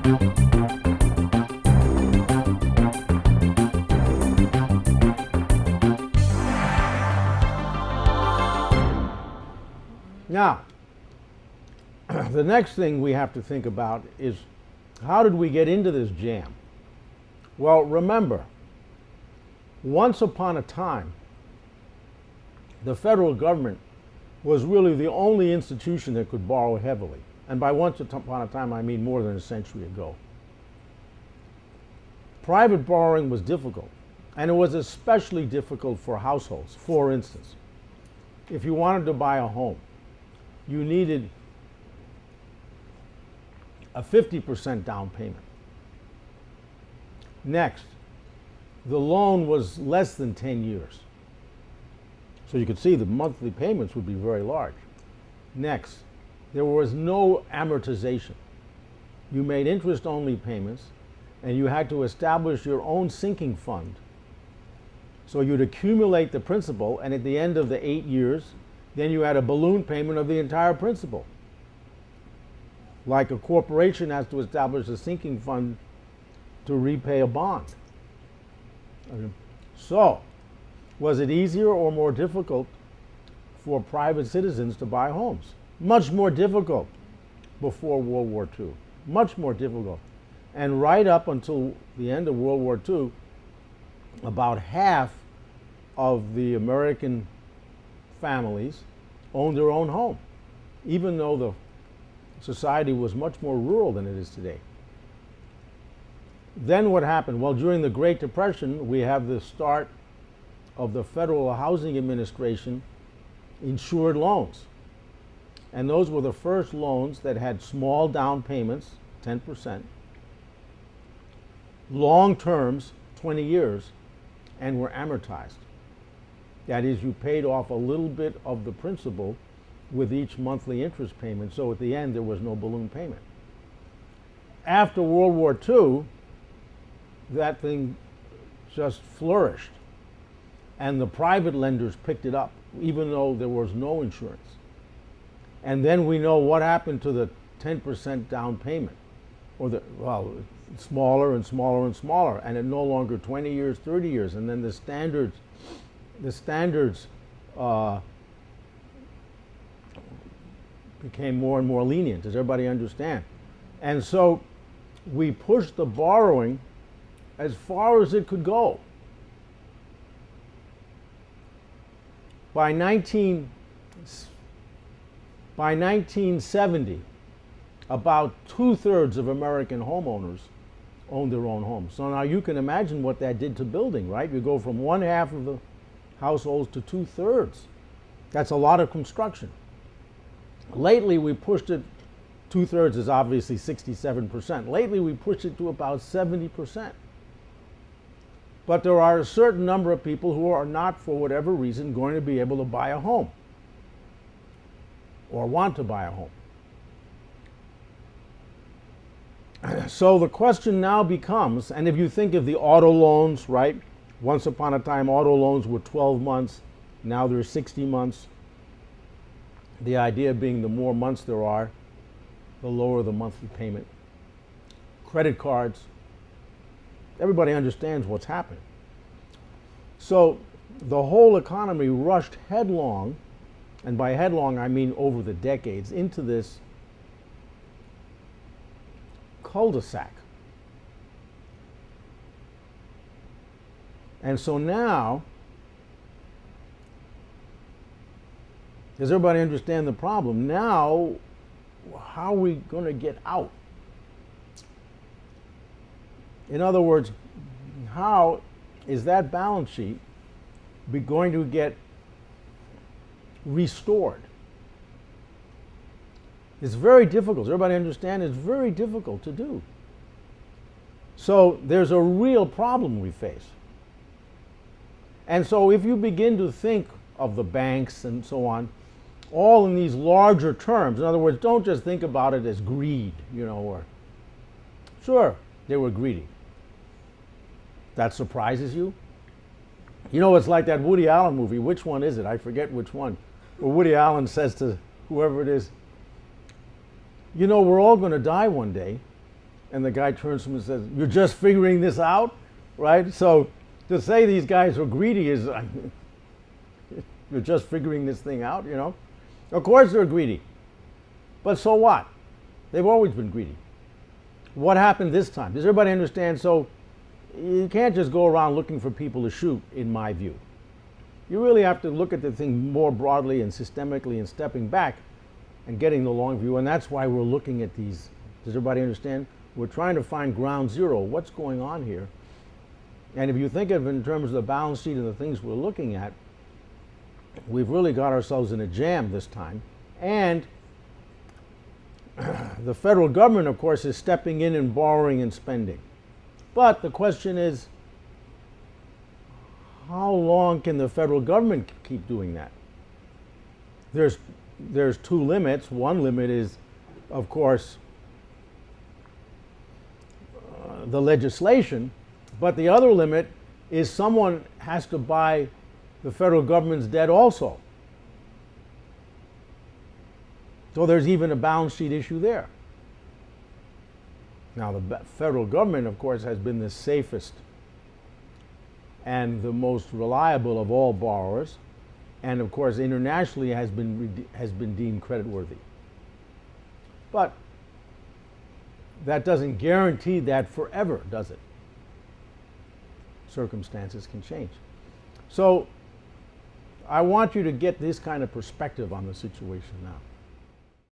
Now, the next thing we have to think about is, how did we get into this jam? Well, remember, once upon a time, the federal government was really the only institution that could borrow heavily. And by once upon a time, I mean more than a century ago. Private borrowing was difficult, and it was especially difficult for households. For instance, if you wanted to buy a home, you needed a 50% down payment. Next, the loan was less than 10 years. So you could see the monthly payments would be very large. Next, there was no amortization. You made interest-only payments, and you had to establish your own sinking fund. So you'd accumulate the principal, and at the end of the 8 years, then you had a balloon payment of the entire principal. Like a corporation has to establish a sinking fund to repay a bond. So, was it easier or more difficult for private citizens to buy homes? Much more difficult before World War II. Much more difficult. And right up until the end of World War II, about half of the American families owned their own home, even though the society was much more rural than it is today. Then what happened? Well, during the Great Depression, we have the start of the Federal Housing Administration insured loans. And those were the first loans that had small down payments, 10%, long terms, 20 years, and were amortized. That is, you paid off a little bit of the principal with each monthly interest payment, so at the end there was no balloon payment. After World War II, that thing just flourished, and the private lenders picked it up, even though there was no insurance. And then we know what happened to the 10% down payment, or smaller and smaller and smaller, and it no longer 20 years, 30 years, and then the standards became more and more lenient. Does everybody understand? And so we pushed the borrowing as far as it could go. By 1970, about 2/3 of American homeowners owned their own homes. So now you can imagine what that did to building, right? You go from 1/2 of the households to 2/3. That's a lot of construction. Lately we pushed it, 2/3 is obviously 67%. Lately we pushed it to about 70%. But there are a certain number of people who are not, for whatever reason, going to be able to buy a home or want to buy a home. So the question now becomes, and if you think of the auto loans, right? Once upon a time, auto loans were 12 months. Now they're 60 months. The idea being the more months there are, the lower the monthly payment. Credit cards. Everybody understands what's happening. So the whole economy rushed headlong, and by headlong I mean over the decades, into this cul-de-sac. And so now, does everybody understand the problem? Now, how are we going to get out? In other words, how is that balance sheet going to get restored? It's very difficult. Does everybody understand? It's very difficult to do. So there's a real problem we face. And so if you begin to think of the banks and so on, all in these larger terms, in other words, don't just think about it as greed, or sure, they were greedy. That surprises you? It's like that Woody Allen movie. Which one is it? I forget which one. Where Woody Allen says to whoever it is, we're all going to die one day. And the guy turns to him and says, "You're just figuring this out?" Right? So to say these guys are greedy is, you're just figuring this thing out, you know? Of course they're greedy. But so what? They've always been greedy. What happened this time? Does everybody understand? So you can't just go around looking for people to shoot, in my view. You really have to look at the thing more broadly and systemically and stepping back and getting the long view. And that's why we're looking at these. Does everybody understand? We're trying to find ground zero. What's going on here? And if you think of it in terms of the balance sheet and the things we're looking at, we've really got ourselves in a jam this time. And the federal government, of course, is stepping in and borrowing and spending. But the question is, how long can the federal government keep doing that? There's two limits. One limit is, of course, the legislation, but the other limit is someone has to buy the federal government's debt also. So there's even a balance sheet issue there. Now the federal government, of course, has been the safest and the most reliable of all borrowers, and of course internationally has been deemed creditworthy. But that doesn't guarantee that forever, does it? Circumstances can change. So I want you to get this kind of perspective on the situation now.